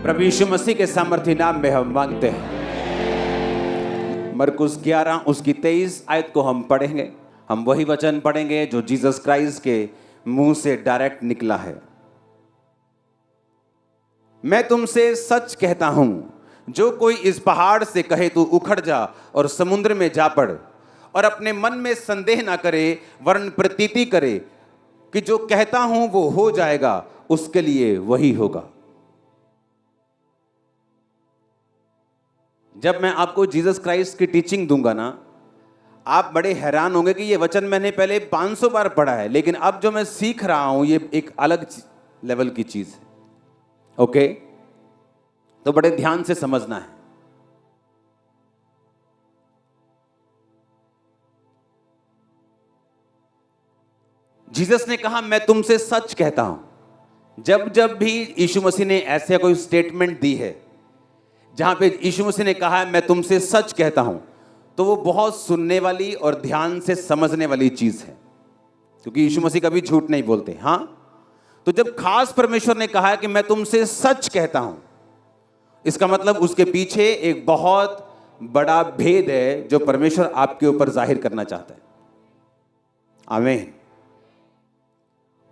प्रभु यीशु मसीह के सामर्थ्य नाम में हम मांगते हैं। मरकुस 11 उसकी 23 आयत को हम पढ़ेंगे। हम वही वचन पढ़ेंगे जो जीसस क्राइस्ट के मुंह से डायरेक्ट निकला है। मैं तुमसे सच कहता हूं, जो कोई इस पहाड़ से कहे तू उखड़ जा और समुद्र में जा पड़, और अपने मन में संदेह ना करे वरन प्रतीति करे कि जो कहता हूं वो हो जाएगा, उसके लिए वही होगा। जब मैं आपको जीसस क्राइस्ट की टीचिंग दूंगा ना, आप बड़े हैरान होंगे कि ये वचन मैंने पहले 500 बार पढ़ा है, लेकिन अब जो मैं सीख रहा हूं ये एक अलग लेवल की चीज है। ओके, तो बड़े ध्यान से समझना है। जीसस ने कहा मैं तुमसे सच कहता हूं। जब जब भी यीशु मसीह ने ऐसे कोई स्टेटमेंट दी है जहां पे यीशु मसीह ने कहा है मैं तुमसे सच कहता हूं, तो वो बहुत सुनने वाली और ध्यान से समझने वाली चीज है, क्योंकि यीशु मसीह कभी झूठ नहीं बोलते। हाँ, तो जब खास परमेश्वर ने कहा है कि मैं तुमसे सच कहता हूं, इसका मतलब उसके पीछे एक बहुत बड़ा भेद है जो परमेश्वर आपके ऊपर जाहिर करना चाहता है। आमीन।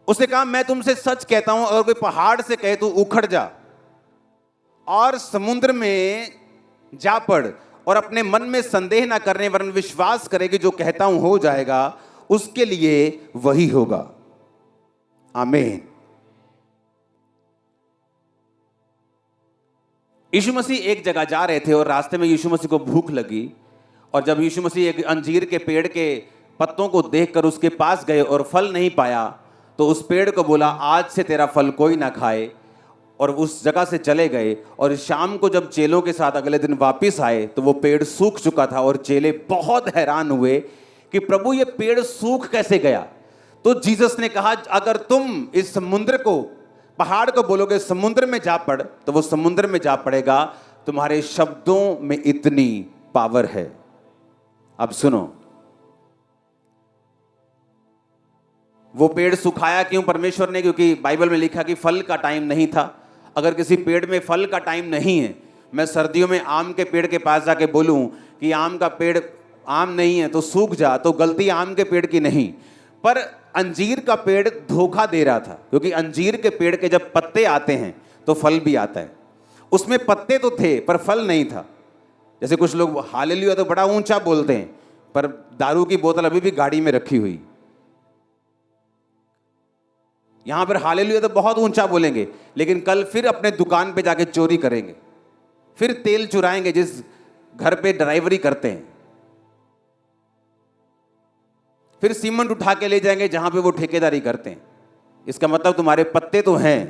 उसने कहा मैं तुमसे सच कहता हूं, अगर कोई पहाड़ से कहे तू उखड़ जा और समुद्र में जा पड़, और अपने मन में संदेह ना करने वरन विश्वास करे कि जो कहता हूं हो जाएगा, उसके लिए वही होगा। आमीन। यीशु मसीह एक जगह जा रहे थे और रास्ते में यीशु मसीह को भूख लगी, और जब यीशु मसीह एक अंजीर के पेड़ के पत्तों को देखकर उसके पास गए और फल नहीं पाया, तो उस पेड़ को बोला आज से तेरा फल कोई ना खाए, और उस जगह से चले गए। और शाम को जब चेलों के साथ अगले दिन वापस आए तो वो पेड़ सूख चुका था, और चेले बहुत हैरान हुए कि प्रभु ये पेड़ सूख कैसे गया। तो जीसस ने कहा अगर तुम इस समुद्र को, पहाड़ को बोलोगे समुद्र में जा पड़, तो वो समुद्र में जा पड़ेगा। तुम्हारे शब्दों में इतनी पावर है। अब सुनो, वो पेड़ सुखाया क्यों परमेश्वर ने? क्योंकि बाइबल में लिखा कि फल का टाइम नहीं था। अगर किसी पेड़ में फल का टाइम नहीं है, मैं सर्दियों में आम के पेड़ के पास जाके बोलूं कि आम का पेड़ आम नहीं है तो सूख जा, तो गलती आम के पेड़ की नहीं, पर अंजीर का पेड़ धोखा दे रहा था। क्योंकि अंजीर के पेड़ के जब पत्ते आते हैं तो फल भी आता है। उसमें पत्ते तो थे पर फल नहीं था। जैसे कुछ लोग हालेलुया तो बड़ा ऊंचा बोलते हैं, पर दारू की बोतल अभी भी गाड़ी में रखी हुई। यहां पर हालेलुया तो बहुत ऊंचा बोलेंगे, लेकिन कल फिर अपने दुकान पे जाके चोरी करेंगे, फिर तेल चुराएंगे जिस घर पे ड्राइवरी करते हैं, फिर सीमेंट उठा के ले जाएंगे जहां पे वो ठेकेदारी करते हैं। इसका मतलब तुम्हारे पत्ते तो हैं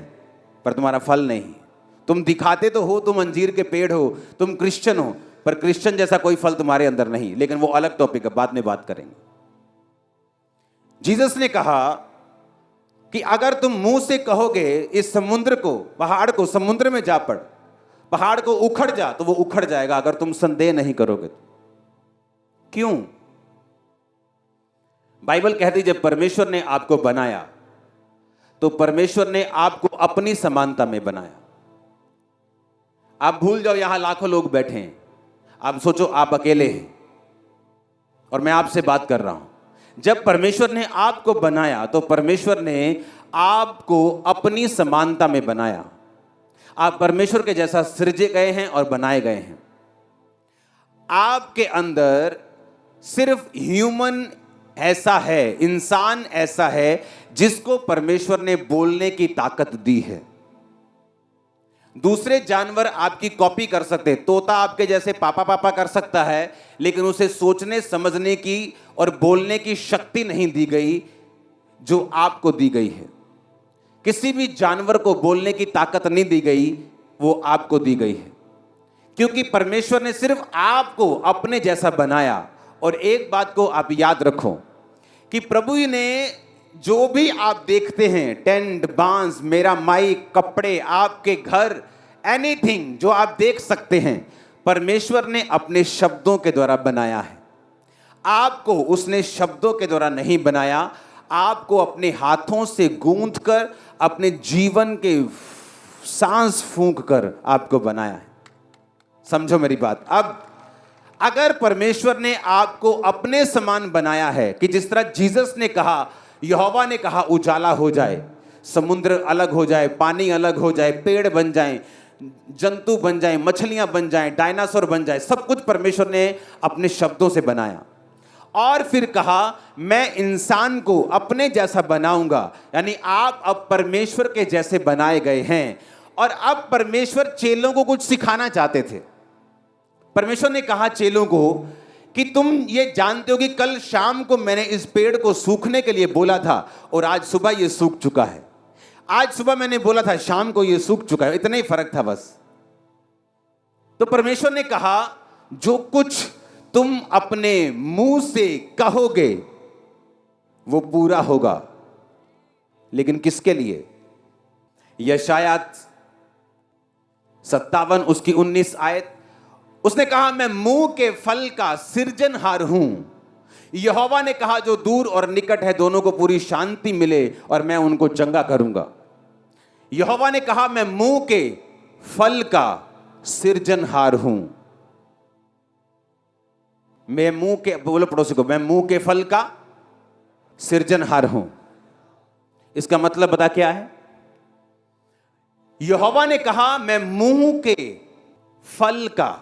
पर तुम्हारा फल नहीं। तुम दिखाते तो हो तुम अंजीर के पेड़ हो, तुम क्रिश्चियन हो, पर क्रिश्चियन जैसा कोई फल तुम्हारे अंदर नहीं। लेकिन वो अलग टॉपिक है, बाद में बात करेंगे। जीसस ने कहा कि अगर तुम मुंह से कहोगे इस समुद्र को, पहाड़ को समुद्र में जा पड़, पहाड़ को उखड़ जा, तो वो उखड़ जाएगा अगर तुम संदेह नहीं करोगे तो। क्यों? बाइबल कहती जब परमेश्वर ने आपको बनाया तो परमेश्वर ने आपको अपनी समानता में बनाया। आप भूल जाओ यहां लाखों लोग बैठे हैं, आप सोचो आप अकेले हैं और मैं आपसे बात कर रहा हूं। जब परमेश्वर ने आपको बनाया तो परमेश्वर ने आपको अपनी समानता में बनाया। आप परमेश्वर के जैसा सृजे गए हैं और बनाए गए हैं। आपके अंदर सिर्फ ह्यूमन ऐसा है, इंसान ऐसा है जिसको परमेश्वर ने बोलने की ताकत दी है। दूसरे जानवर आपकी कॉपी कर सकते हैं। तोता आपके जैसे पापा पापा कर सकता है, लेकिन उसे सोचने समझने की और बोलने की शक्ति नहीं दी गई जो आपको दी गई है। किसी भी जानवर को बोलने की ताकत नहीं दी गई, वो आपको दी गई है, क्योंकि परमेश्वर ने सिर्फ आपको अपने जैसा बनाया। और एक बात को आप याद रखो कि प्रभु ने जो भी आप देखते हैं, टेंट, बांस, मेरा माइक, कपड़े, आपके घर, एनीथिंग जो आप देख सकते हैं, परमेश्वर ने अपने शब्दों के द्वारा बनाया है। आपको उसने शब्दों के द्वारा नहीं बनाया, आपको अपने हाथों से गूंथकर अपने जीवन के सांस फूंक कर आपको बनाया है। समझो मेरी बात। अब अगर परमेश्वर ने आपको अपने समान बनाया है कि जिस तरह जीसस ने कहा, यहोवा ने कहा उजाला हो जाए, समुद्र अलग हो जाए, पानी अलग हो जाए, पेड़ बन जाएं, जंतु बन जाएं, मछलियां बन जाएं, डायनासोर बन जाए, सब कुछ परमेश्वर ने अपने शब्दों से बनाया। और फिर कहा मैं इंसान को अपने जैसा बनाऊंगा, यानी आप अब परमेश्वर के जैसे बनाए गए हैं। और अब परमेश्वर चेलों को कुछ सिखाना चाहते थे। परमेश्वर ने कहा चेलों को कि तुम ये जानते हो कि कल शाम को मैंने इस पेड़ को सूखने के लिए बोला था और आज सुबह ये सूख चुका है। आज सुबह मैंने बोला था, शाम को ये सूख चुका है। इतना ही फर्क था बस। तो परमेश्वर ने कहा जो कुछ तुम अपने मुंह से कहोगे वो पूरा होगा। लेकिन किसके लिए? यशायाह 57 उसकी 19 आयत, उसने कहा मैं मुंह के फल का सृजनहार हूं। यहोवा ने कहा जो दूर और निकट है दोनों को पूरी शांति मिले और मैं उनको चंगा करूंगा। यहोवा ने कहा मैं मुंह के फल का सृजनहार हूं। मैं मुंह के, बोलो पड़ोसी को, मैं मुंह के फल का सृजनहार हूं। इसका मतलब बता क्या है? यहोवा ने कहा मैं मुंह के फल का,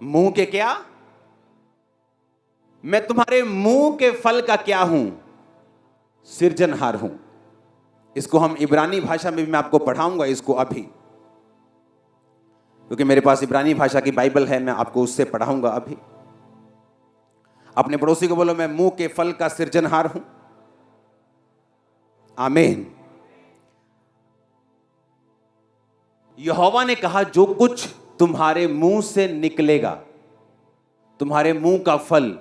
मुंह के क्या? मैं तुम्हारे मुंह के फल का क्या हूं? सृजनहार हूं। इसको हम इब्रानी भाषा में भी मैं आपको पढ़ाऊंगा इसको अभी, क्योंकि मेरे पास इब्रानी भाषा की बाइबल है, मैं आपको उससे पढ़ाऊंगा अभी। अपने पड़ोसी को बोलो मैं मुंह के फल का सृजनहार हूं। आमीन। यहोवा ने कहा जो कुछ तुम्हारे मुंह से निकलेगा, तुम्हारे मुंह का फल,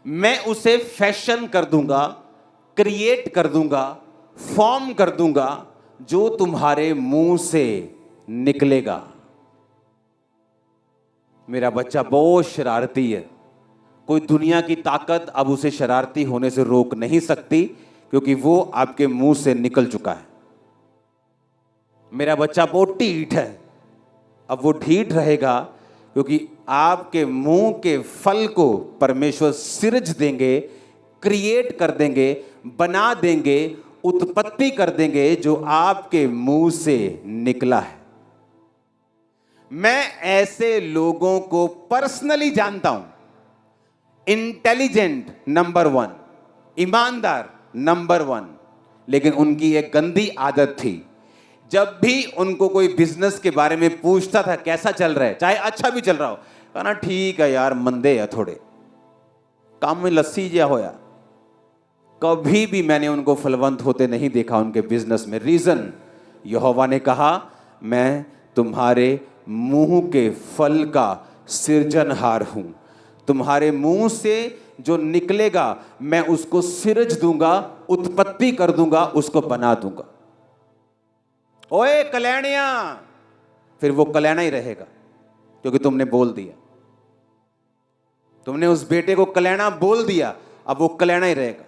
मैं उसे फैशन कर दूंगा, क्रिएट कर दूंगा, फॉर्म कर दूंगा, जो तुम्हारे मुंह से निकलेगा। मेरा बच्चा बहुत शरारती है, कोई दुनिया की ताकत अब उसे शरारती होने से रोक नहीं सकती, क्योंकि वो आपके मुंह से निकल चुका है। मेरा बच्चा बहुत ढीठ है, अब वो ढीठ रहेगा क्योंकि आपके मुंह के फल को परमेश्वर सृज देंगे, क्रिएट कर देंगे, बना देंगे, उत्पत्ति कर देंगे, जो आपके मुंह से निकला है। मैं ऐसे लोगों को पर्सनली जानता हूं। इंटेलिजेंट नंबर 1, ईमानदार नंबर 1, लेकिन उनकी एक गंदी आदत थी, जब भी उनको कोई बिजनेस के बारे में पूछता था कैसा चल रहा है, चाहे अच्छा भी चल रहा हो, कहना ठीक है यार, मंदे है थोड़े, काम में लस्सी जिया होया। कभी भी मैंने उनको फलवंत होते नहीं देखा उनके बिजनेस में। रीजन, यहोवा ने कहा मैं तुम्हारे मुंह के फल का सृजनहार हूं। तुम्हारे मुंह से जो निकलेगा मैं उसको सृज दूंगा, उत्पत्ति कर दूंगा, उसको बना दूंगा। ओए कल्याणिया, फिर वो कल्याणा ही रहेगा, क्योंकि तुमने बोल दिया। तुमने उस बेटे को कल्याणा बोल दिया, अब वो कल्याणा ही रहेगा,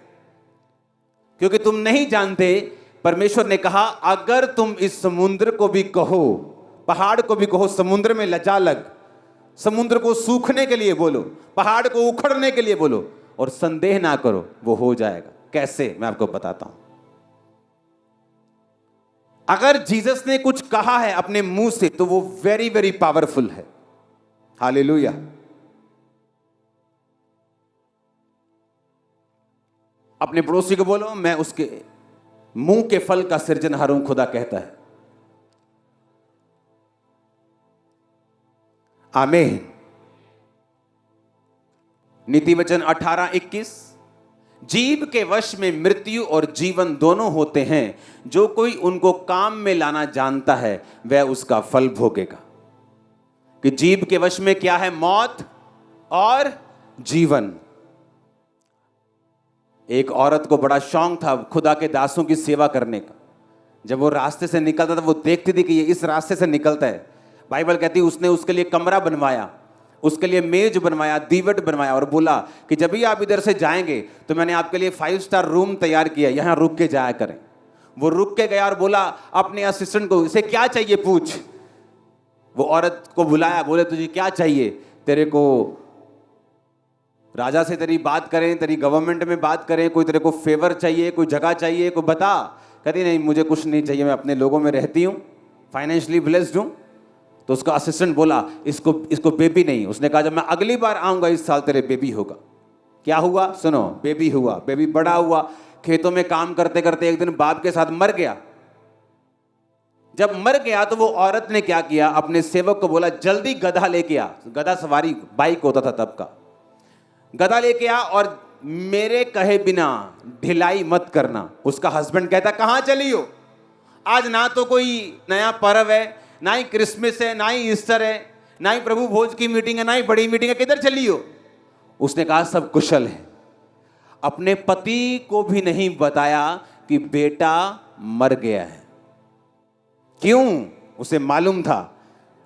क्योंकि तुम नहीं जानते। परमेश्वर ने कहा अगर तुम इस समुद्र को भी कहो, पहाड़ को भी कहो समुद्र में लजा लग, समुद्र को सूखने के लिए बोलो, पहाड़ को उखड़ने के लिए बोलो, और संदेह ना करो, वो हो जाएगा। कैसे? मैं आपको बताता हूं। अगर जीसस ने कुछ कहा है अपने मुंह से तो वो वेरी वेरी पावरफुल है। हालेलुया। अपने पड़ोसी को बोलो मैं उसके मुंह के फल का सृजनहार हूं, खुदा कहता है। आमीन। नीति वचन 18:21, जीव के वश में मृत्यु और जीवन दोनों होते हैं, जो कोई उनको काम में लाना जानता है वह उसका फल भोगेगा। कि जीव के वश में क्या है? मौत और जीवन। एक औरत को बड़ा शौक था खुदा के दासों की सेवा करने का। जब वो रास्ते से निकलता था वो देखती थी कि ये इस रास्ते से निकलता है। बाइबल कहती है उसने उसके लिए कमरा बनवाया, उसके लिए मेज बनवाया, दीवट बनवाया, और बोला कि जब भी आप इधर से जाएंगे तो मैंने आपके लिए 5 स्टार रूम तैयार किया, यहां रुक के जाया करें। वो रुक के गया और बोला अपने असिस्टेंट को, इसे क्या चाहिए पूछ। वो औरत को बुलाया, बोले तुझे क्या चाहिए, तेरे को राजा से तेरी बात करें, तेरी गवर्नमेंट में बात करें, कोई तेरे को फेवर चाहिए, कोई जगह चाहिए, कोई बता। कहती नहीं मुझे कुछ नहीं चाहिए, मैं अपने लोगों में रहती हूँ, फाइनेंशियली ब्लेस्ड हूँ। तो उसका असिस्टेंट बोला इसको बेबी नहीं। उसने कहा जब मैं अगली बार आऊंगा इस साल तेरे बेबी होगा। क्या हुआ? सुनो, बेबी हुआ। बेबी बड़ा हुआ, खेतों में काम करते करते एक दिन बाप के साथ मर गया। जब मर गया तो वो औरत ने क्या किया, अपने सेवक को बोला जल्दी गधा लेके आ। गधा सवारी बाइक होता था तब का। गधा लेके आ और मेरे कहे बिना ढिलाई मत करना। उसका हस्बैंड कहता कहां चली हो? आज ना तो कोई नया पर्व है, ना ही क्रिसमस है, ना ही ईस्टर है, ना ही प्रभु भोज की मीटिंग है, ना ही बड़ी मीटिंग है, किधर चली हो? उसने कहा सब कुशल है। अपने पति को भी नहीं बताया कि बेटा मर गया है। क्यों? उसे मालूम था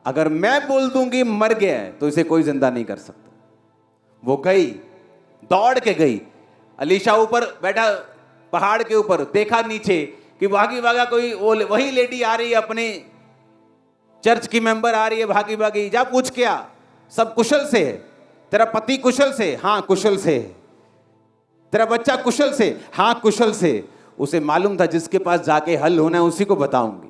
अगर मैं बोल दूंगी मर गया है तो इसे कोई जिंदा नहीं कर सकता। वो गई, दौड़ के गई। अलीशा ऊपर बैठा पहाड़ के ऊपर, देखा नीचे कि भागी भागा कोई वही लेडी आ रही है, अपने चर्च की मेंबर आ रही है भागी भागी। जा पूछ के आ, सब कुशल से है? तेरा पति कुशल से? हाँ कुशल से। तेरा बच्चा कुशल से? हाँ कुशल से। उसे मालूम था जिसके पास जाके हल होना है उसी को बताऊंगी।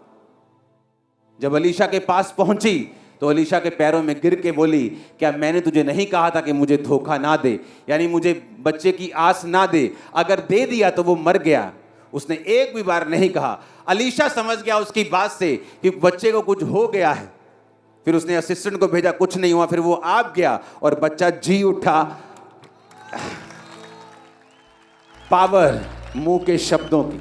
जब अलीशा के पास पहुंची तो अलीशा के पैरों में गिर के बोली क्या मैंने तुझे नहीं कहा था कि मुझे धोखा ना दे, यानी मुझे बच्चे की आस ना दे, अगर दे दिया तो वो मर गया। उसने एक भी बार नहीं कहा। अलीशा समझ गया उसकी बात से कि बच्चे को कुछ हो गया है। फिर उसने असिस्टेंट को भेजा, कुछ नहीं हुआ। फिर वो आप गया और बच्चा जी उठा। पावर मुंह के शब्दों की।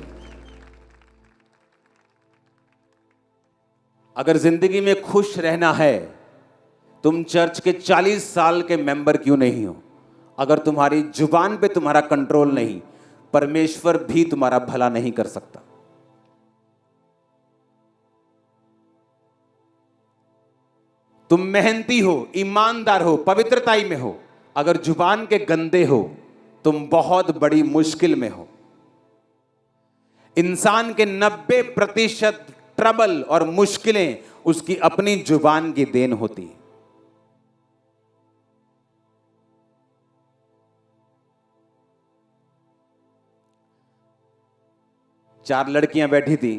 अगर जिंदगी में खुश रहना है, तुम चर्च के 40 साल के मेंबर क्यों नहीं हो, अगर तुम्हारी जुबान पे तुम्हारा कंट्रोल नहीं, परमेश्वर भी तुम्हारा भला नहीं कर सकता। तुम मेहनती हो, ईमानदार हो, पवित्रताई में हो, अगर जुबान के गंदे हो तुम बहुत बड़ी मुश्किल में हो। इंसान के 90% ट्रबल और मुश्किलें उसकी अपनी जुबान की देन होती है। चार लड़कियां बैठी थी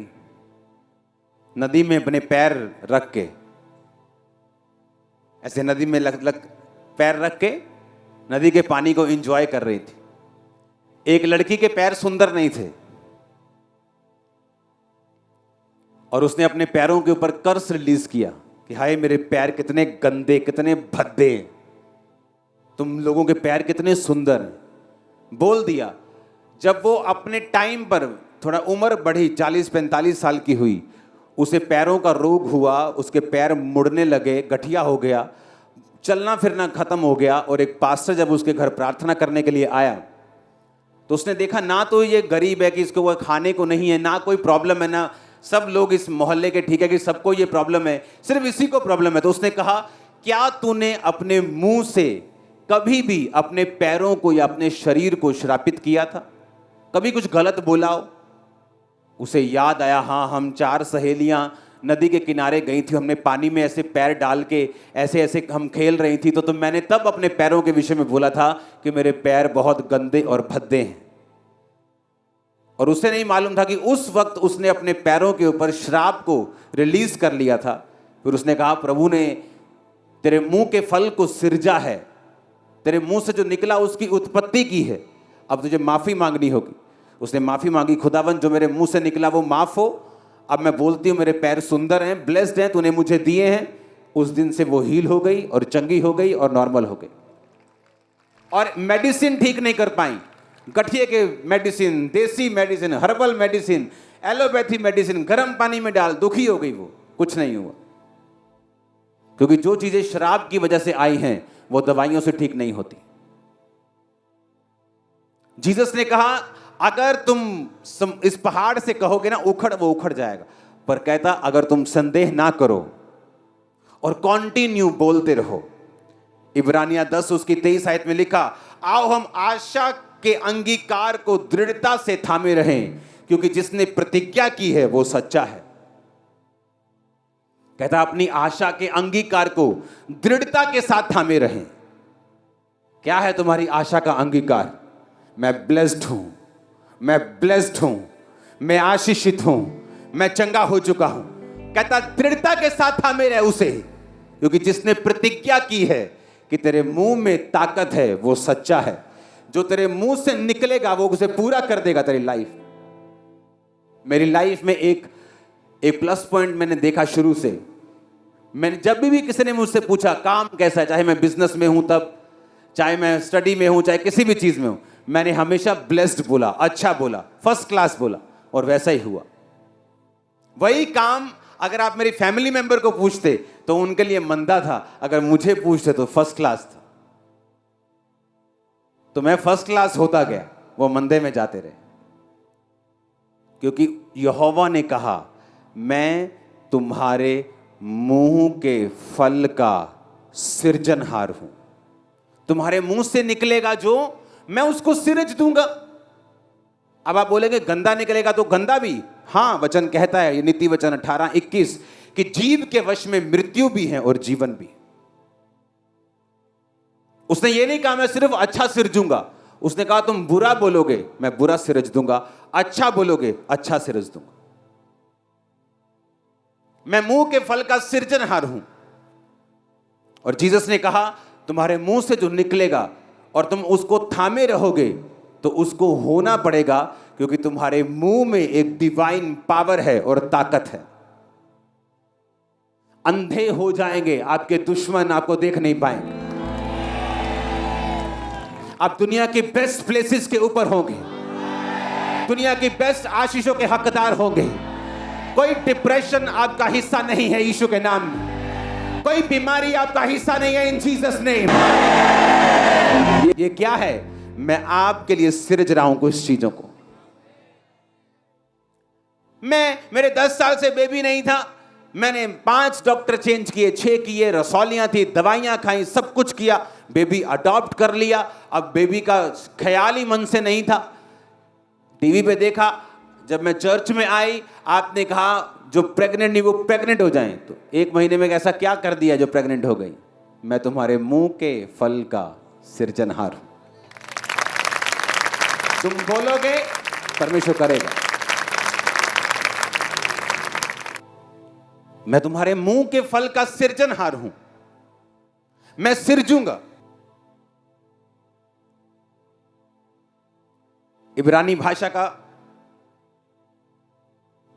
नदी में, अपने पैर रख के, ऐसे नदी में पैर रख के नदी के पानी को एंजॉय कर रही थी। एक लड़की के पैर सुंदर नहीं थे और उसने अपने पैरों के ऊपर कर्स रिलीज किया कि हाय मेरे पैर कितने गंदे, कितने भद्दे, तुम लोगों के पैर कितने सुंदर हैं, बोल दिया। जब वो अपने टाइम पर थोड़ा उम्र बढ़ी, 40-45 साल की हुई, उसे पैरों का रोग हुआ, उसके पैर मुड़ने लगे, गठिया हो गया, चलना फिरना खत्म हो गया। और एक पास्टर जब उसके घर प्रार्थना करने के लिए आया तो उसने देखा ना तो ये गरीब है कि इसको वो खाने को नहीं है, ना कोई प्रॉब्लम है, ना सब लोग इस मोहल्ले के ठीक है कि सबको ये प्रॉब्लम है, सिर्फ इसी को प्रॉब्लम है। तो उसने कहा क्या तूने अपने मुंह से कभी भी अपने पैरों को या अपने शरीर को श्रापित किया था? कभी कुछ गलत बोला हो? उसे याद आया, हाँ हम 4 सहेलियां नदी के किनारे गई थी, हमने पानी में ऐसे पैर डाल के ऐसे ऐसे हम खेल रही थी, तो मैंने तब अपने पैरों के विषय में बोला था कि मेरे पैर बहुत गंदे और भद्दे हैं। और उसे नहीं मालूम था कि उस वक्त उसने अपने पैरों के ऊपर श्राप को रिलीज कर लिया था। फिर उसने कहा प्रभु ने तेरे मुंह के फल को सिरजा है, तेरे मुंह से जो निकला उसकी उत्पत्ति की है, अब तुझे माफी मांगनी होगी। उसने माफी मांगी, खुदावन जो मेरे मुंह से निकला वो माफ हो, अब मैं बोलती हूँ मेरे पैर सुंदर हैं, ब्लेस्ड हैं, तूने मुझे दिए हैं। उस दिन से वो हील हो गई और चंगी हो गई और नॉर्मल हो गई। और मेडिसिन ठीक नहीं कर पाई, गठिए के मेडिसिन, देसी medicine, herbal medicine, allopathy medicine, गर्म पानी में डाल, दुखी हो गई, वो कुछ नहीं हुआ। क्योंकि जो चीजें शराब की वजह से आई हैं वो दवाइयों से ठीक नहीं होती। जीसस ने कहा अगर तुम इस पहाड़ से कहोगे ना उखड़, वो उखड़ जाएगा। पर कहता अगर तुम संदेह ना करो और कंटिन्यू बोलते रहो। इब्रानिया 10 उसकी 23 आयत में लिखा, आओ हम आशा के अंगीकार को दृढ़ता से थामे रहें, क्योंकि जिसने प्रतिज्ञा की है वो सच्चा है। कहता अपनी आशा के अंगीकार को दृढ़ता के साथ थामे रहें। क्या है तुम्हारी आशा का अंगीकार? मैं ब्लेस्ड हूं, मैं ब्लेस्ड हूं, मैं आशीषित हूं, मैं चंगा हो चुका हूं। कहता दृढ़ता के साथ थामे रहे उसे, क्योंकि जिसने प्रतिज्ञा की है कि तेरे मुंह में ताकत है वो सच्चा है। जो तेरे मुंह से निकलेगा वो उसे पूरा कर देगा तेरी लाइफ। मेरी लाइफ में एक प्लस पॉइंट मैंने देखा शुरू से। मैंने जब भी किसी ने मुझसे पूछा काम कैसा है, चाहे मैं बिजनेस में हूं तब, चाहे मैं स्टडी में हूं, चाहे किसी भी चीज में हूं, मैंने हमेशा ब्लेस्ड बोला, अच्छा बोला, फर्स्ट क्लास बोला, और वैसा ही हुआ। वही काम अगर आप मेरी फैमिली मेंबर को पूछते तो उनके लिए मंदा था, अगर मुझे पूछते तो फर्स्ट क्लास था। तो मैं फर्स्ट क्लास होता गया, वो मंदे में जाते रहे, क्योंकि यहोवा ने कहा मैं तुम्हारे मुंह के फल का सृजनहार हूं। तुम्हारे मुंह से निकलेगा जो, मैं उसको सिरज दूंगा। अब आप बोलेंगे गंदा निकलेगा तो गंदा भी, हां वचन कहता है, ये नीति वचन 18:21 कि जीव के वश में मृत्यु भी है और जीवन भी। उसने ये नहीं कहा मैं सिर्फ अच्छा सिरजूंगा, उसने कहा तुम बुरा बोलोगे मैं बुरा सिरज दूंगा, अच्छा बोलोगे अच्छा सिरज दूंगा। मैं मुंह के फल का सृजनहार हूं। और जीसस ने कहा तुम्हारे मुंह से जो निकलेगा और तुम उसको थामे रहोगे तो उसको होना पड़ेगा, क्योंकि तुम्हारे मुंह में एक डिवाइन पावर है और ताकत है। अंधे हो जाएंगे आपके दुश्मन, आपको देख नहीं पाएंगे। आप दुनिया के बेस्ट प्लेसेस के ऊपर होंगे, दुनिया की बेस्ट आशीषों के हकदार होंगे। कोई डिप्रेशन आपका हिस्सा नहीं है यीशु के नाम में, कोई बीमारी आपका हिस्सा नहीं है इन जीसस नेम। ये क्या है? मैं आपके लिए सिरज रहा हूं कुछ चीजों को। मेरे 10 साल से बेबी नहीं था, मैंने 5 डॉक्टर चेंज किए, 6 किए, रसौलियां थी, दवाइयां खाई, सब कुछ किया, बेबी अडॉप्ट कर लिया। अब बेबी का ख्याल ही मन से नहीं था। टीवी पे देखा, जब मैं चर्च में आई आपने कहा जो प्रेग्नेंट नहीं वो प्रेग्नेंट हो जाएं, तो 1 महीने में ऐसा क्या कर दिया जो प्रेग्नेंट हो गई? मैं तुम्हारे मुंह के फल का सृजनहार हूं। तुम बोलोगे परमेश्वर करेगा। मैं तुम्हारे मुंह के फल का सृजनहार हूं, मैं सिरजूंगा। इब्रानी भाषा का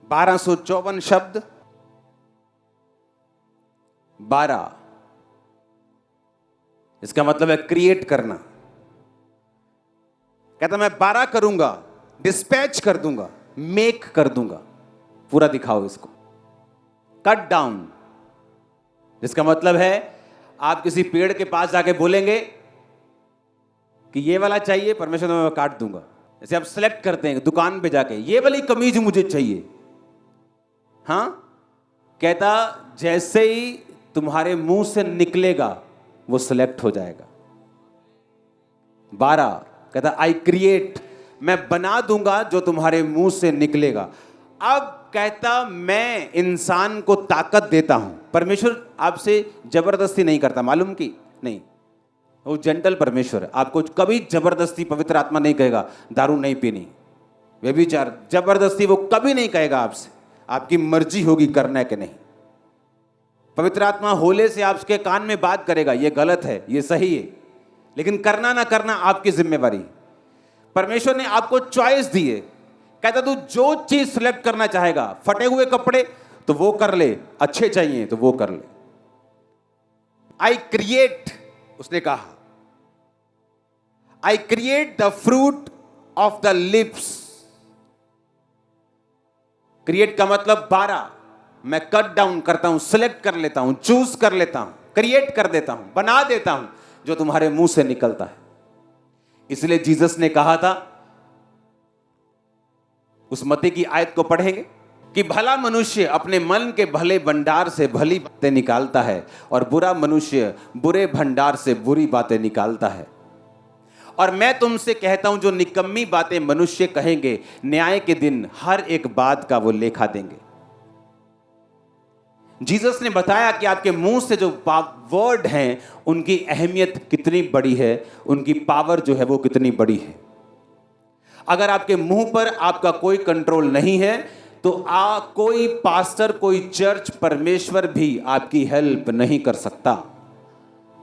1254 शब्द, 12, इसका मतलब है क्रिएट करना। कहता मैं 12 करूंगा, डिस्पैच कर दूंगा, मेक कर दूंगा। पूरा दिखाओ इसको। कट डाउन, जिसका मतलब है आप किसी पेड़ के पास जाके बोलेंगे कि ये वाला चाहिए, परमेश्वर मैं काट दूंगा। जैसे आप सेलेक्ट करते हैं दुकान पे जाके, ये वाली कमीज मुझे चाहिए, हाँ, कहता जैसे ही तुम्हारे मुंह से निकलेगा वो सिलेक्ट हो जाएगा। 12 कहता आई क्रिएट, मैं बना दूंगा जो तुम्हारे मुंह से निकलेगा। अब कहता मैं इंसान को ताकत देता हूं। परमेश्वर आपसे जबरदस्ती नहीं करता, मालूम की नहीं, वो जेंटल परमेश्वर है। आपको कभी जबरदस्ती पवित्र आत्मा नहीं कहेगा दारू नहीं पीनी, व्यभिचार, जबरदस्ती वो कभी नहीं कहेगा आपसे। आपकी मर्जी होगी करना है कि नहीं। पवित्र आत्मा होले से आपके कान में बात करेगा, ये गलत है, ये सही है, लेकिन करना ना करना आपकी जिम्मेवारी। परमेश्वर ने आपको चॉइस दी है। कहता तू जो चीज सिलेक्ट करना चाहेगा, फटे हुए कपड़े तो वो कर ले, अच्छे चाहिए तो वो कर ले। आई क्रिएट, उसने कहा I create the fruit of the lips. Create का मतलब 12, मैं कट डाउन करता हूं, सिलेक्ट कर लेता हूं, चूज कर लेता हूं, क्रिएट कर देता हूं, बना देता हूं जो तुम्हारे मुंह से निकलता है। इसलिए जीसस ने कहा था, उस मत्ती की आयत को पढ़ेंगे कि भला मनुष्य अपने मन के भले भंडार से भली बातें निकालता है और बुरा मनुष्य बुरे भंडार से बुरी बातें निकालता है। और मैं तुमसे कहता हूं, जो निकम्मी बातें मनुष्य कहेंगे, न्याय के दिन हर एक बात का वो लेखा देंगे। जीसस ने बताया कि आपके मुंह से जो वर्ड हैं, उनकी अहमियत कितनी बड़ी है, उनकी पावर जो है वो कितनी बड़ी है। अगर आपके मुंह पर आपका कोई कंट्रोल नहीं है तो कोई पास्टर, कोई चर्च, परमेश्वर भी आपकी हेल्प नहीं कर सकता।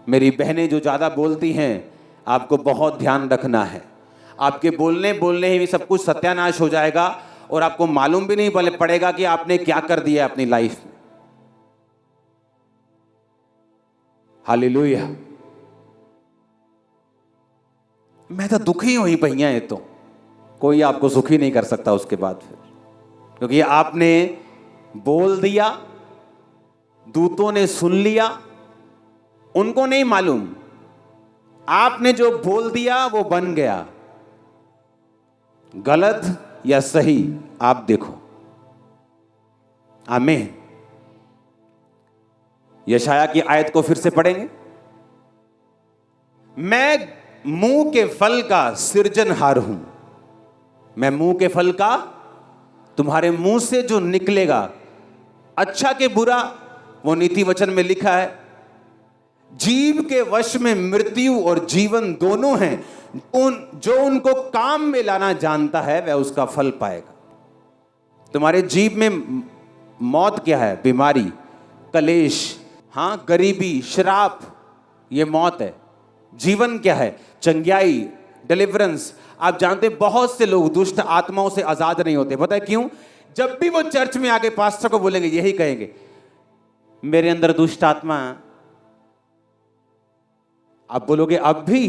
मेरी बहनें जो ज़्यादा बोलती हैं, आपको बहुत ध्यान रखना है। आपके बोलने ही में सब कुछ सत्यानाश हो जाएगा और आपको मालूम भी नहीं पड़ेगा कि आपने क्या कर दिया अपनी लाइफ में। हालेलुया। मैं तो दुखी हुई भैया, ये तो कोई आपको सुखी नहीं कर सकता उसके बाद फिर, क्योंकि आपने बोल दिया, दूतों ने सुन लिया, उनको नहीं मालूम आपने जो बोल दिया वो बन गया। गलत या सही आप देखो। आमीन। यशाया की आयत को फिर से पढ़ेंगे। मैं मुंह के फल का सृजनहार हूं। मैं मुंह के फल का, तुम्हारे मुंह से जो निकलेगा, अच्छा के बुरा, वो नीति वचन में लिखा है। जीव के वश में मृत्यु और जीवन दोनों हैं। जो उनको काम में लाना जानता है वह उसका फल पाएगा। तुम्हारे जीव में मौत क्या है? बीमारी, कलेश, हाँ, गरीबी, श्राप, ये मौत है। जीवन क्या है? चंगियाई, डिलीवरेंस। आप जानते बहुत से लोग दुष्ट आत्माओं से आजाद नहीं होते। पता है क्यों? जब भी वो चर्च में आके पास्टर को बोलेंगे, यही कहेंगे, मेरे अंदर दुष्ट आत्मा। आप बोलोगे अब भी,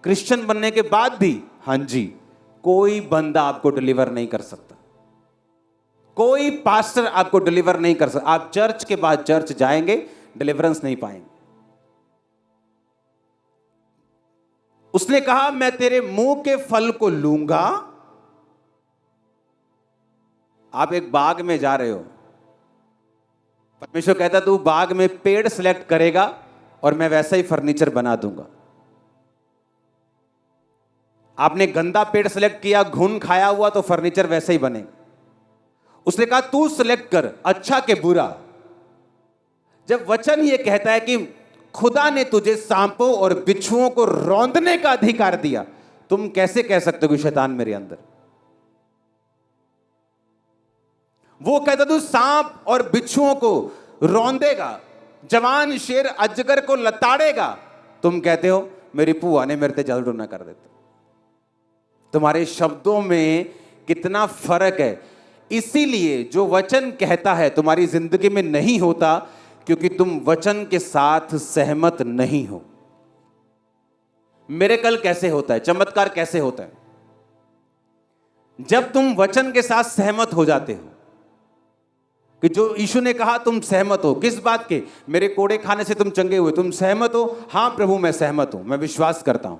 क्रिश्चियन बनने के बाद भी? हां जी। कोई बंदा आपको डिलीवर नहीं कर सकता, कोई पास्टर आपको डिलीवर नहीं कर सकता। आप चर्च के बाद चर्च जाएंगे, डिलीवरेंस नहीं पाएंगे। उसने कहा मैं तेरे मुंह के फल को लूंगा। आप एक बाग में जा रहे हो, परमेश्वर कहता तू बाग में पेड़ सिलेक्ट करेगा और मैं वैसा ही फर्नीचर बना दूंगा। आपने गंदा पेड़ सिलेक्ट किया, घुन खाया हुआ, तो फर्नीचर वैसे ही बनेगा। उसने कहा तू सिलेक्ट कर अच्छा के बुरा। जब वचन ये कहता है कि खुदा ने तुझे सांपों और बिच्छुओं को रौंदने का अधिकार दिया, तुम कैसे कह सकते हो कि शैतान मेरे अंदर? वो कहता तू सांप और बिच्छुओं को रौंदेगा, जवान शेर अजगर को लताड़ेगा, तुम कहते हो मेरी पुआ ने मेरे ते जल रोना कर देता। तुम्हारे शब्दों में कितना फर्क है। इसीलिए जो वचन कहता है तुम्हारी जिंदगी में नहीं होता, क्योंकि तुम वचन के साथ सहमत नहीं हो। मिरेकल कैसे होता है? चमत्कार कैसे होता है? जब तुम वचन के साथ सहमत हो जाते हो कि जो यीशु ने कहा तुम सहमत हो। किस बात के? मेरे कोड़े खाने से तुम चंगे हुए, तुम सहमत हो? हां प्रभु मैं सहमत हूं, मैं विश्वास करता हूं।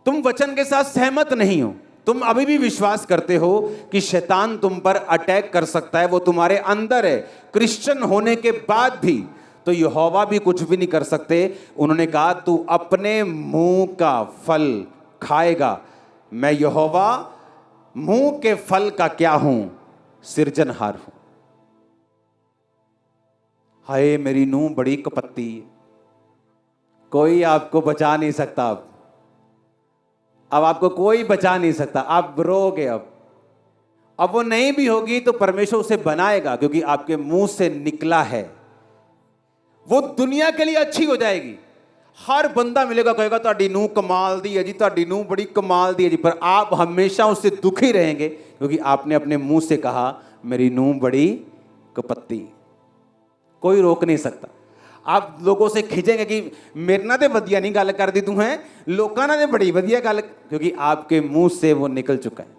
तुम वचन के साथ सहमत नहीं हो, तुम अभी भी विश्वास करते हो कि शैतान तुम पर अटैक कर सकता है, वो तुम्हारे अंदर है। क्रिश्चियन होने के बाद भी तो यहोवा भी कुछ भी नहीं कर सकते। उन्होंने कहा तू अपने मुंह का फल खाएगा। मैं यहोवा मुंह के फल का क्या हूं? सृजनहार हूं। हाय मेरी नूंह बड़ी कपत्ती, कोई आपको बचा नहीं सकता। अब आपको कोई बचा नहीं सकता। आप रोगे। अब वो नहीं भी होगी तो परमेश्वर उसे बनाएगा, क्योंकि आपके मुंह से निकला है। वो दुनिया के लिए अच्छी हो जाएगी। हर बंदा मिलेगा, कहेगा ਤੁਹਾਡੀ ਨੂੰਹ कमाल दी है जी, ਤੁਹਾਡੀ ਨੂੰਹ बड़ी कमाल दी है जी। पर आप हमेशा उससे दुखी रहेंगे, क्योंकि आपने अपने मुंह से कहा मेरी ਨੂੰਹ बड़ी कपत्ती। कोई रोक नहीं सकता। आप लोगों से खिंचेंगे कि मेरे ना ते वधिया नहीं गल करदी तू है, लोकां नाल ते बड़ी वधिया गल, क्योंकि आपके मुंह से वो निकल चुका है।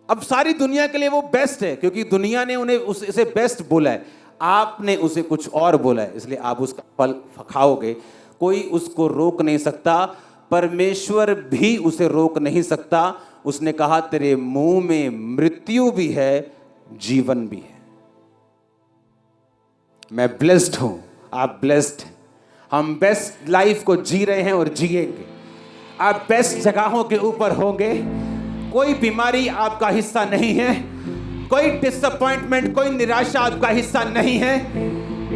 अब सारी दुनिया के लिए वो बेस्ट है, क्योंकि दुनिया ने उन्हें उसे बेस्ट बोला है। आपने उसे कुछ और बोला है, इसलिए आप उसका फल खाओगे। कोई उसको रोक नहीं सकता, परमेश्वर भी उसे रोक नहीं सकता। उसने कहा तेरे मुंह में मृत्यु भी है, जीवन भी है। मैं ब्लेस्ड हूं, आप ब्लेस्ड हैं। हम बेस्ट लाइफ को जी रहे हैं और जिएंगे। आप बेस्ट जगहों के ऊपर होंगे। कोई बीमारी आपका हिस्सा नहीं है, कोई डिसअपॉइंटमेंट, कोई निराशा आपका हिस्सा नहीं है,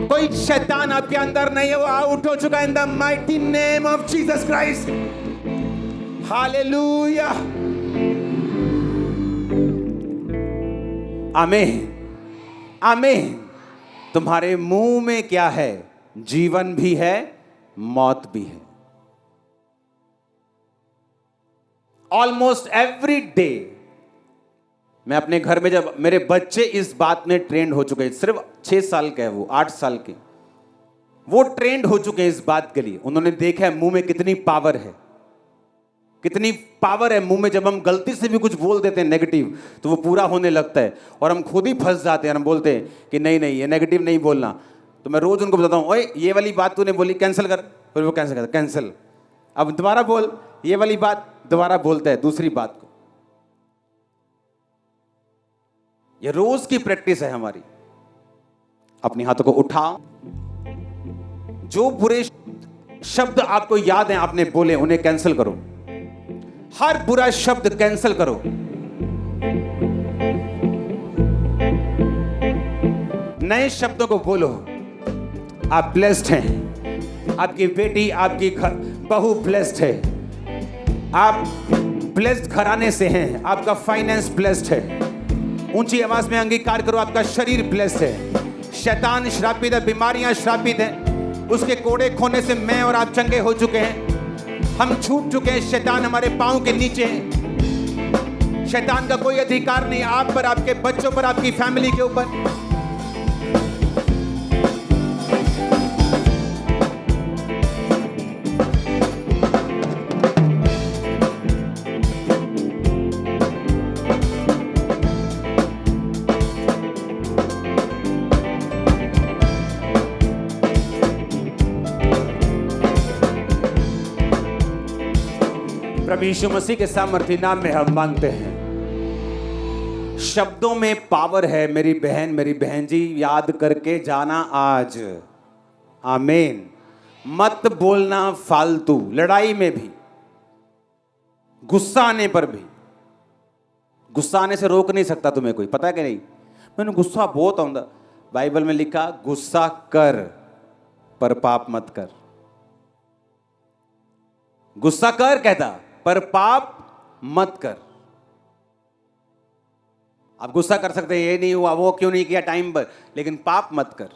कोई शैतान आपके अंदर नहीं है, वो आउट हो चुका है in the mighty name of Jesus Christ. Hallelujah, आमीन, आमीन। तुम्हारे मुंह में क्या है? जीवन भी है, मौत भी है। ऑलमोस्ट एवरी डे मैं अपने घर में, जब मेरे बच्चे इस बात में ट्रेंड हो चुके हैं, सिर्फ 6 साल के हैं वो, 8 साल के, वो ट्रेंड हो चुके हैं इस बात के लिए। उन्होंने देखा है मुंह में कितनी पावर है, कितनी पावर है मुंह में। जब हम गलती से भी कुछ बोल देते हैं नेगेटिव, तो वो पूरा होने लगता है और हम खुद ही फंस जाते हैं। हम बोलते हैं कि नहीं नहीं, ये नेगेटिव नहीं बोलना। तो मैं रोज उनको बताता हूँ, ओए ये वाली बात तूने बोली, कैंसिल कर। फिर वो कैंसिल करता, कैंसिल। अब दोबारा बोल ये वाली बात, दोबारा बोलता है दूसरी बात को। ये रोज की प्रैक्टिस है हमारी। अपने हाथों को उठाओ। जो बुरे शब्द आपको याद हैं आपने बोले, उन्हें कैंसिल करो। हर बुरा शब्द कैंसिल करो। नए शब्दों को बोलो। आप ब्लेस्ड हैं। आपकी बेटी, आपकी बहू ब्लेस्ड है। आप ब्लेस्ड घराने से हैं। आपका फाइनेंस ब्लेस्ड है। ऊंची आवाज में अंगीकार करो, आपका शरीर ब्लेस्ड है। शैतान श्रापित है, बीमारियां श्रापित हैं। उसके कोड़े खोने से मैं और आप चंगे हो चुके हैं। हम छूट चुके हैं। शैतान हमारे पांव के नीचे है। शैतान का कोई अधिकार नहीं आप पर, आपके बच्चों पर, आपकी फैमिली के ऊपर। प्रभु यीशु मसीह के सामर्थी नाम में हम मांगते हैं। शब्दों में पावर है मेरी बहन जी, याद करके जाना आज। आमीन। मत बोलना फालतू, लड़ाई में भी, गुस्सा आने पर भी। गुस्सा आने से रोक नहीं सकता तुम्हें कोई, पता है कि नहीं? मैंने गुस्सा बहुत आਉਂਦਾ। बाइबल में लिखा, गुस्सा कर पर पाप मत कर। गुस्सा कर कहता, पर पाप मत कर। आप गुस्सा कर सकते हैं, ये नहीं हुआ, वो क्यों नहीं किया टाइम पर, लेकिन पाप मत कर।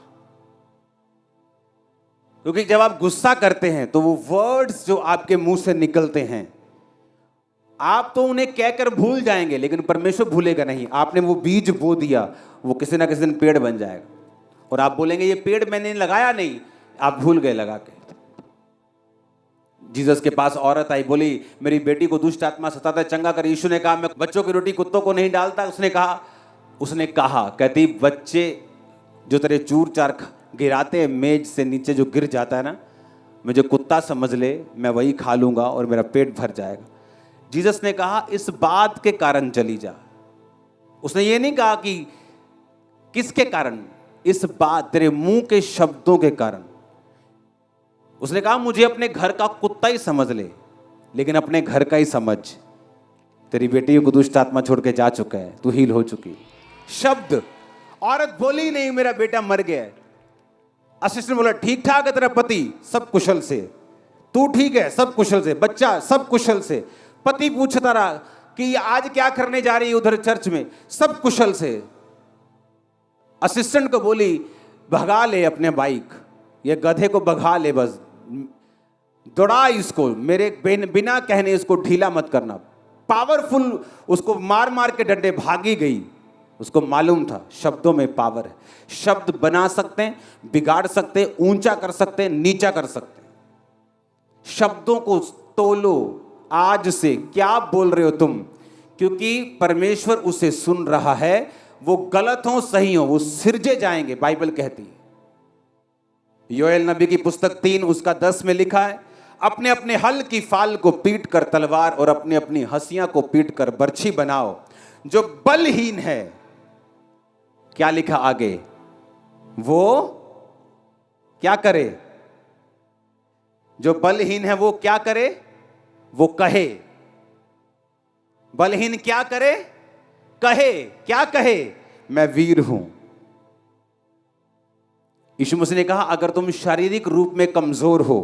क्योंकि जब आप गुस्सा करते हैं तो वो वर्ड्स जो आपके मुंह से निकलते हैं, आप तो उन्हें कहकर भूल जाएंगे, लेकिन परमेश्वर भूलेगा नहीं। आपने वो बीज बो दिया, वो किसी ना किसी दिन पेड़ बन जाएगा। और आप बोलेंगे ये पेड़ मैंने लगाया नहीं, आप भूल गए लगा के। जीसस के पास औरत आई, बोली मेरी बेटी को दुष्ट आत्मा सताता है, चंगा कर। यीशु ने कहा मैं बच्चों की रोटी कुत्तों को नहीं डालता। उसने कहा कहती, बच्चे जो तेरे चूर चार गिराते हैं मेज से नीचे, जो गिर जाता है ना, मुझे कुत्ता समझ ले, मैं वही खा लूंगा और मेरा पेट भर जाएगा। जीसस ने कहा इस बात के कारण चली जा। उसने ये नहीं कहा कि किसके कारण, इस बात तेरे मुंह के शब्दों के कारण। उसने कहा मुझे अपने घर का कुत्ता ही समझ ले, लेकिन अपने घर का ही समझ। तेरी बेटी को दुष्ट आत्मा छोड़ के जा चुका है, तू हील हो चुकी। शब्द, औरत बोली नहीं मेरा बेटा मर गया है। असिस्टेंट बोला ठीक ठाक है तेरा पति, सब कुशल से। तू ठीक है, सब कुशल से। बच्चा सब कुशल से। पति पूछता रहा कि आज क्या करने जा रही है उधर चर्च में, सब कुशल से। असिस्टेंट को बोली भगा ले अपने बाइक, ये गधे को भगा ले, बस दौड़ा इसको, मेरे बिना कहने इसको ढीला मत करना। पावरफुल, उसको मार मार के डंडे, भागी गई। उसको मालूम था शब्दों में पावर है। शब्द बना सकते हैं, बिगाड़ सकते हैं, ऊंचा कर सकते हैं, नीचा कर सकते हैं। शब्दों को तोलो आज से, क्या बोल रहे हो तुम, क्योंकि परमेश्वर उसे सुन रहा है। वो गलत हो सही हो, वो सिरजे जाएंगे, बाइबल कहती है। योएल नबी की पुस्तक 3 उसका 10 में लिखा है, अपने अपने हल की फाल को पीट कर तलवार और अपनी अपनी हंसियां को पीट कर बर्छी बनाओ। जो बलहीन है, क्या लिखा आगे, वो क्या करे, जो बलहीन है वो क्या करे? वो कहे। बलहीन क्या करे? कहे। क्या कहे? मैं वीर हूं। यीशु मसीह ने कहा अगर तुम शारीरिक रूप में कमजोर हो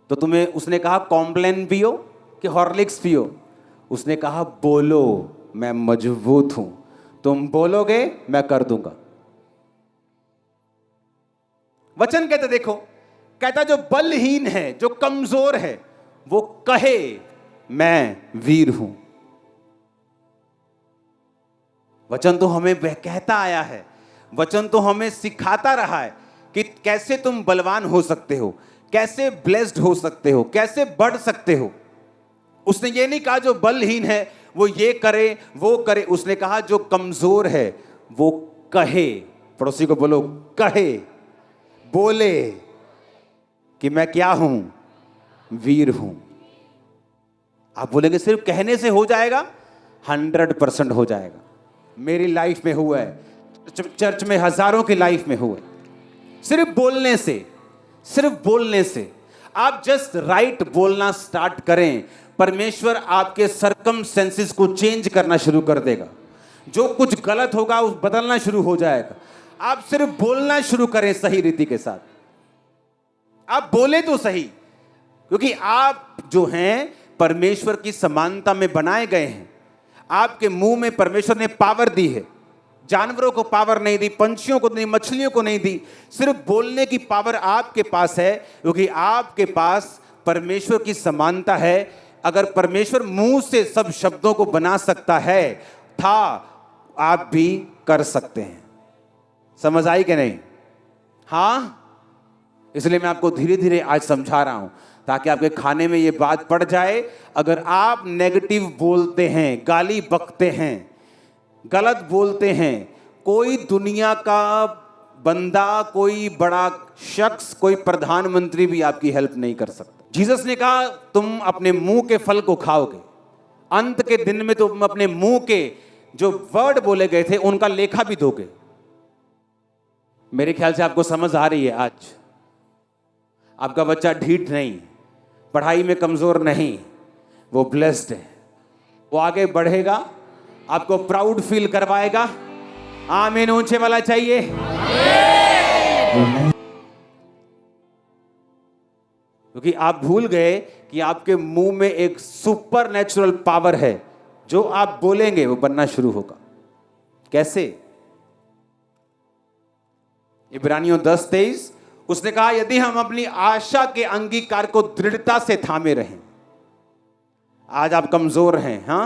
तो तुम्हें, उसने कहा कॉम्प्लेन पियो कि हॉर्लिक्स पियो? उसने कहा बोलो मैं मजबूत हूं। तुम बोलोगे मैं कर दूंगा। वचन कहते देखो, कहता जो बलहीन है, जो कमजोर है, वो कहे मैं वीर हूं। वचन तो हमें कहता आया है, वचन तो हमें सिखाता रहा है कि कैसे तुम बलवान हो सकते हो, कैसे ब्लेस्ड हो सकते हो, कैसे बढ़ सकते हो। उसने ये नहीं कहा जो बलहीन है वो ये करे वो करे, उसने कहा जो कमजोर है वो कहे। पड़ोसी को बोलो कहे, बोले कि मैं क्या हूं? वीर हूं। आप बोलेंगे सिर्फ कहने से हो जाएगा? 100% हो जाएगा। मेरी लाइफ में हुआ है, चर्च में हजारों की लाइफ में हुआ है। सिर्फ बोलने से, सिर्फ बोलने से आप जस्ट राइट बोलना स्टार्ट करें, परमेश्वर आपके सरकमस्टेंसेस को चेंज करना शुरू कर देगा। जो कुछ गलत होगा उस बदलना शुरू हो जाएगा। आप सिर्फ बोलना शुरू करें सही रीति के साथ। आप बोले तो सही, क्योंकि आप जो हैं परमेश्वर की समानता में बनाए गए हैं। आपके मुंह में परमेश्वर ने पावर दी है। जानवरों को पावर नहीं दी, पंछियों को नहीं, मछलियों को नहीं दी। सिर्फ बोलने की पावर आपके पास है, क्योंकि आपके पास परमेश्वर की समानता है। अगर परमेश्वर मुंह से सब शब्दों को बना सकता है था, आप भी कर सकते हैं। समझ आई कि नहीं? हाँ, इसलिए मैं आपको धीरे धीरे आज समझा रहा हूं ताकि आपके खाने में ये बात पड़ जाए। अगर आप नेगेटिव बोलते हैं, गाली बकते हैं, गलत बोलते हैं, कोई दुनिया का बंदा, कोई बड़ा शख्स, कोई प्रधानमंत्री भी आपकी हेल्प नहीं कर सकता। जीसस ने कहा तुम अपने मुंह के फल को खाओगे। अंत के दिन में तुम अपने मुंह के जो वर्ड बोले गए थे उनका लेखा भी दोगे। मेरे ख्याल से आपको समझ आ रही है आज। आपका बच्चा ढीठ नहीं, पढ़ाई में कमजोर नहीं, वो ब्लेस्ड है। वो आगे बढ़ेगा, आपको प्राउड फील करवाएगा। आमीन ऊंचे वाला चाहिए। क्योंकि आप भूल गए कि आपके मुंह में एक सुपर नेचुरल पावर है। जो आप बोलेंगे वो बनना शुरू होगा। कैसे? इब्रानियों 10:23 उसने कहा यदि हम अपनी आशा के अंगीकार को दृढ़ता से थामे रहें। आज आप कमजोर हैं। हाँ,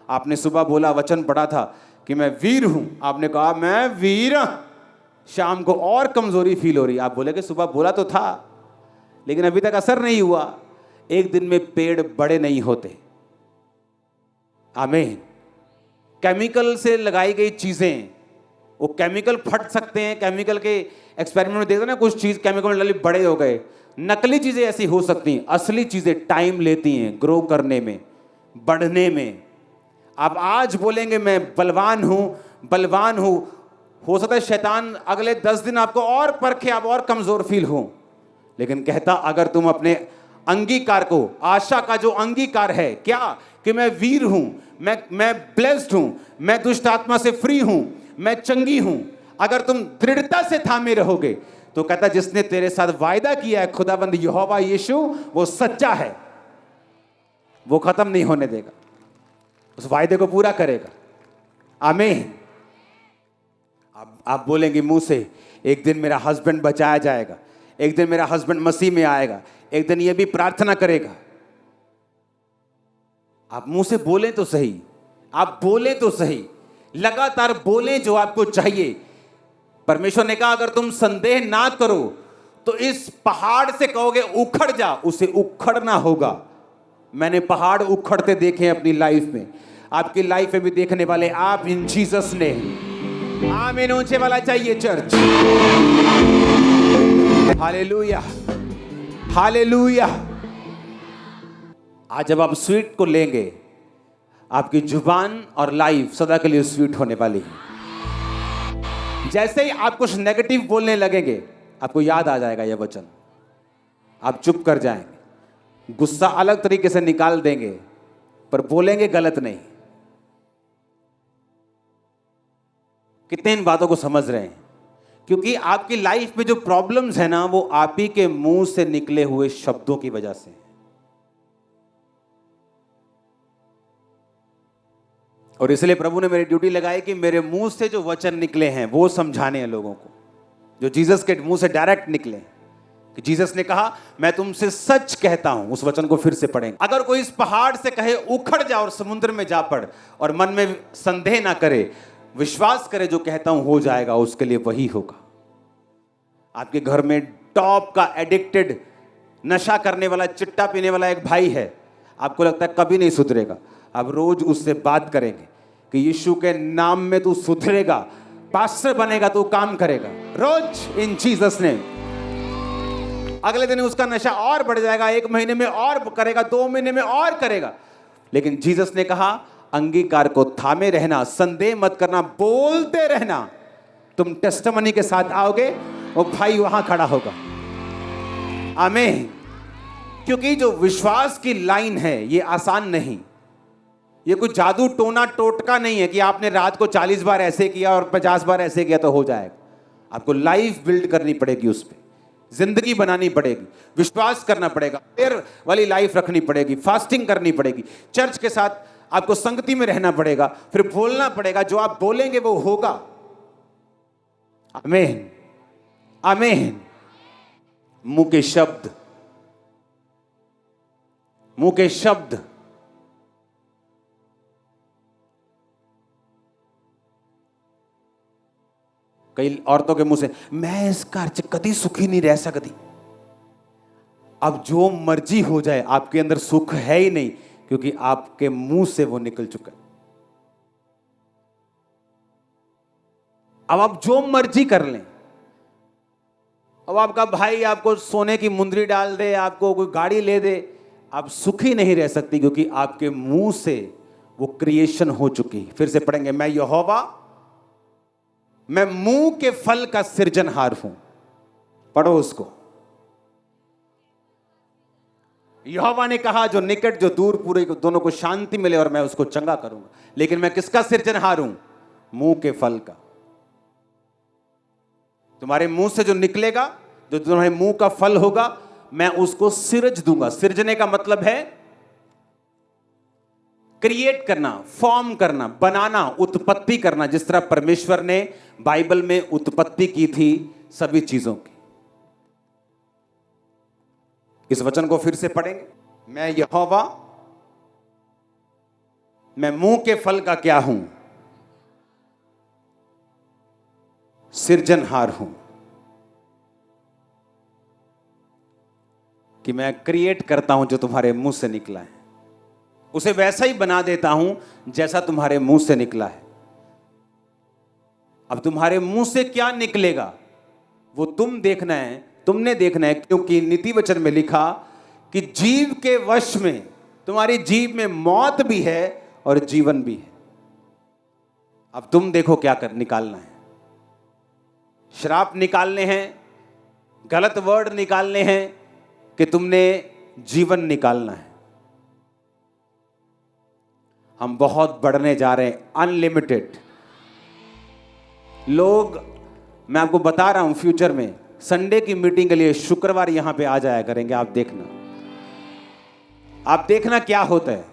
आपने सुबह बोला, वचन पढ़ा था कि मैं वीर हूं। आपने कहा मैं वीर। शाम को और कमजोरी फील हो रही। आप बोले कि सुबह बोला तो था लेकिन अभी तक असर नहीं हुआ। एक दिन में पेड़ बड़े नहीं होते। आमीन। केमिकल से लगाई गई चीजें, वो केमिकल फट सकते हैं। केमिकल के एक्सपेरिमेंट में देखते ना, कुछ चीज केमिकल में डाली बड़े हो गए। नकली चीजें ऐसी हो सकती हैं, असली चीजें टाइम लेती हैं ग्रो करने में, बढ़ने में। आप आज बोलेंगे मैं बलवान हूं, बलवान हूं, हो सकता है शैतान अगले 10 दिन आपको और परखे, आप और कमजोर फील हो। लेकिन कहता अगर तुम अपने अंगीकार को, आशा का जो अंगीकार है क्या, कि मैं वीर हूं, मैं ब्लेस्ड हूं, मैं दुष्ट आत्मा से फ्री हूं, मैं चंगी हूं, अगर तुम दृढ़ता से थामे रहोगे तो कहता जिसने तेरे साथ वायदा किया है खुदाबंद यहोवा यीशु, वो सच्चा है, वो खत्म नहीं होने देगा, उस वायदे को पूरा करेगा। आमीन। आप बोलेंगे मुंह से एक दिन मेरा हस्बैंड बचाया जाएगा, एक दिन मेरा हस्बैंड मसीह में आएगा, एक दिन ये भी प्रार्थना करेगा। आप मुंह से बोलें तो सही, आप बोलें तो सही, लगातार बोलें जो आपको चाहिए। परमेश्वर ने कहा अगर तुम संदेह ना करो तो इस पहाड़ से कहोगे उखड़ जा, उसे उखड़ना होगा। मैंने पहाड़ उखड़ते देखे हैं अपनी लाइफ में, आपकी लाइफ में भी देखने वाले आप इन जीसस ने। आमीन ऊंचे वाला चाहिए चर्च। Hallelujah, hallelujah. आज जब आप स्वीट को लेंगे, आपकी जुबान और लाइफ सदा के लिए स्वीट होने वाली है। जैसे ही आप कुछ नेगेटिव बोलने लगेंगे, आपको याद आ जाएगा यह वचन। आप चुप कर जाएंगे, गुस्सा अलग तरीके से निकाल देंगे, पर बोलेंगे गलत नहीं। कितने इन बातों को समझ रहे हैं? क्योंकि आपकी लाइफ में जो प्रॉब्लम्स है ना, वो आप ही के मुंह से निकले हुए शब्दों की वजह से। और इसलिए प्रभु ने मेरी ड्यूटी लगाई कि मेरे मुंह से जो वचन निकले हैं वो समझाने हैं लोगों को, जो जीसस के मुंह से डायरेक्ट निकले। कि जीसस ने कहा, मैं तुमसे सच कहता हूं। उस वचन को फिर से पढ़ेंगे। अगर कोई इस पहाड़ से कहे उखड़ जा और समुद्र में जा पड़, और मन में संदेह ना करे, विश्वास करे जो कहता हूं हो जाएगा, उसके लिए वही होगा। आपके घर में टॉप का एडिक्टेड, नशा करने वाला, चिट्टा पीने वाला एक भाई है, आपको लगता है कभी नहीं सुधरेगा। आप रोज उससे बात करेंगे कि यीशु के नाम में तू सुधरेगा, पास्टर बनेगा, तू काम करेगा रोज इन जीसस ने। अगले दिन उसका नशा और बढ़ जाएगा, 1 महीने में और करेगा, 2 महीने में और करेगा। लेकिन जीसस ने कहा, अंगीकार को थामे रहना, संदेह मत करना, बोलते रहना। तुम टेस्टिमनी के साथ आओगे, वो भाई वहां खड़ा होगा। आमीन। क्योंकि जो विश्वास की लाइन है ये आसान नहीं। ये कोई जादू टोना टोटका नहीं है कि आपने रात को 40 बार ऐसे किया और 50 बार ऐसे किया तो हो जाएगा। आपको लाइफ बिल्ड करनी पड़ेगी, उस पर जिंदगी बनानी पड़ेगी, विश्वास करना पड़ेगा, प्रेयर वाली लाइफ रखनी पड़ेगी, फास्टिंग करनी पड़ेगी, चर्च के साथ आपको संगति में रहना पड़ेगा, फिर बोलना पड़ेगा। जो आप बोलेंगे वो होगा। आमीन, आमीन। मुंह के शब्द, मुंह के शब्द। कई औरतों के मुंह से, मैं इस घर च कभी सुखी नहीं रह सकती। अब जो मर्जी हो जाए, आपके अंदर सुख है ही नहीं, क्योंकि आपके मुंह से वो निकल चुका है। अब आप जो मर्जी कर लें, अब आपका भाई आपको सोने की मुंदरी डाल दे, आपको कोई गाड़ी ले दे, आप सुखी नहीं रह सकती, क्योंकि आपके मुंह से वो क्रिएशन हो चुकी। फिर से पढ़ेंगे, मैं यहोवा, मैं मुंह के फल का सृजनहार हूं। पढ़ो उसको। यहोवा ने कहा, जो निकट जो दूर, पूरे दोनों को शांति मिले और मैं उसको चंगा करूंगा। लेकिन मैं किसका सृजनहार हूं? मुंह के फल का। तुम्हारे मुंह से जो निकलेगा, जो तुम्हारे मुंह का फल होगा, मैं उसको सिरज दूंगा। सिरजने का मतलब है क्रिएट करना, फॉर्म करना, बनाना, उत्पत्ति करना। जिस तरह परमेश्वर ने बाइबल में उत्पत्ति की थी सभी चीजों की। इस वचन को फिर से पढ़ेंगे, मैं यहोवा, मैं मुंह के फल का क्या हूं? सृजनहार हूं। कि मैं क्रिएट करता हूं जो तुम्हारे मुंह से निकला है, उसे वैसा ही बना देता हूं जैसा तुम्हारे मुंह से निकला है। अब तुम्हारे मुंह से क्या निकलेगा वो तुम देखना है, तुमने देखना है। क्योंकि नीति वचन में लिखा कि जीव के वश में, तुम्हारी जीव में मौत भी है और जीवन भी है। अब तुम देखो क्या कर निकालना है। श्राप निकालने हैं, गलत वर्ड निकालने हैं, कि तुमने जीवन निकालना है। हम बहुत बढ़ने जा रहे हैं, अनलिमिटेड लोग। मैं आपको बता रहा हूं, फ्यूचर में संडे की मीटिंग के लिए शुक्रवार यहां पे आ जाया करेंगे। आप देखना, आप देखना क्या होता है।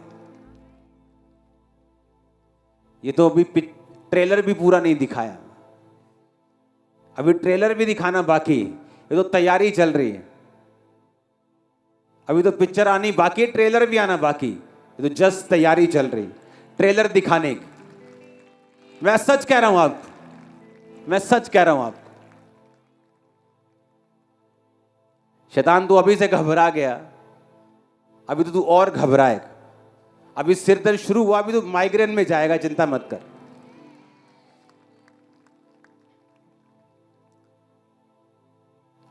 ये तो अभी ट्रेलर भी पूरा नहीं दिखाया, अभी ट्रेलर भी दिखाना बाकी। ये तो तैयारी चल रही है, अभी तो पिक्चर आनी बाकी, ट्रेलर भी आना बाकी। ये तो जस्ट तैयारी चल रही, ट्रेलर दिखाने की। मैं सच कह रहा हूं आपको, मैं सच कह रहा हूं आपको। शैतान तू अभी से घबरा गया, अभी तो तू और घबराएगा। अभी सिर दर्द शुरू हुआ, अभी तो माइग्रेन में जाएगा, चिंता मत कर।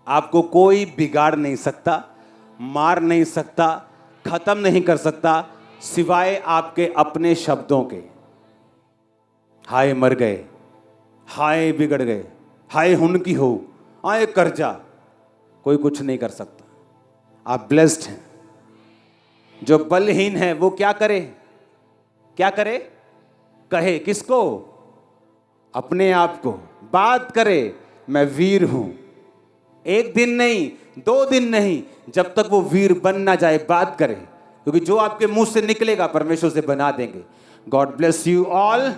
आपको कोई बिगाड़ नहीं सकता, मार नहीं सकता, खत्म नहीं कर सकता, सिवाय आपके अपने शब्दों के। हाय मर गए, हाय बिगड़ गए, हाय हुन की हो, हाय कर्जा। कोई कुछ नहीं कर सकता। आप ब्लेस्ड हैं। जो बलहीन है वो क्या करे? क्या करे? कहे किसको? अपने आप को। बात करे मैं वीर हूं। एक दिन नहीं, 2 दिन नहीं, जब तक वो वीर बन ना जाए बात करे, क्योंकि जो आपके मुंह से निकलेगा परमेश्वर से बना देंगे। God bless you all.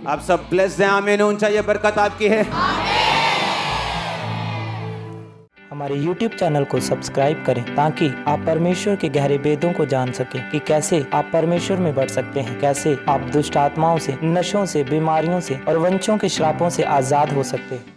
आप सब ब्लेस्ड हैं। आमीन। ऊंचा ये बरकत आपकी है। हमारे YouTube चैनल को सब्सक्राइब करें ताकि आप परमेश्वर के गहरे वेदों को जान सकें कि कैसे आप परमेश्वर में बढ़ सकते हैं, कैसे आप दुष्ट आत्माओं से, नशों से, बीमारियों से और वंशों के श्रापों से आजाद हो सकते हैं।